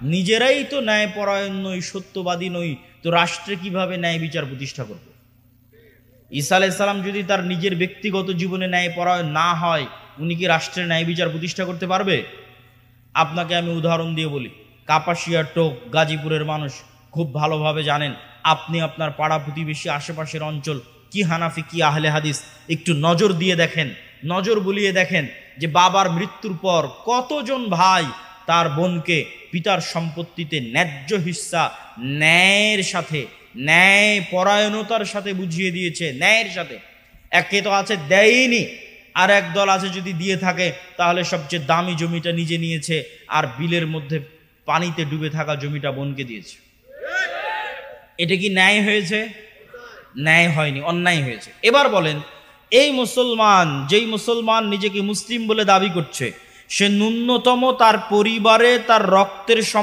নিজেরাই তো ন্যায়পরায়ণ নই, সত্যবাদী নই, তো রাষ্ট্রে কিভাবে ন্যায় বিচার প্রতিষ্ঠা করব? ঈসা আলাইহিস সালাম যদি তার নিজের ব্যক্তিগত জীবনে ন্যায়পরায়ণ না হয়, উনি কি রাষ্ট্রের ন্যায় বিচার প্রতিষ্ঠা করতে পারবে? আপনাকে আমি উদাহরণ দিয়ে বলি, কাপাসিয়া, টোক, গাজীপুরের মানুষ খুব ভালোভাবে জানেন। আপনি আপনার পাড়া প্রতিবেশী, আশেপাশের অঞ্চল কি হানাফি কি আহলে হাদিস, একটু নজর দিয়ে দেখেন, নজর বুলিয়ে দেখেন যে বাবার মৃত্যুর পর কতজন ভাই তার বোনকে পিতার সম্পত্তিতে ন্যায্য হিস্সা ন্যায়ের সাথে, ন্যায় পরায়ণতার সাথে বুঝিয়ে দিয়েছে, ন্যায়ের সাথে। একে তো আছে দেয়নি, আর এক দল আছে যদি দিয়ে থাকে তাহলে সবচেয়ে দামি জমিটা নিজে নিয়েছে, আর বিলের মধ্যে পানিতে ডুবে থাকা জমিটা বোনকে দিয়েছে। এটা কি ন্যায় হয়েছে? ন্যায় হয়নি, অন্যায় হয়েছে। এবার বলেন, এই মুসলমান, যেই মুসলমান নিজেকে মুসলিম বলে দাবি করছে, সে ন্যূনতম তার পরিবারে তার রক্তের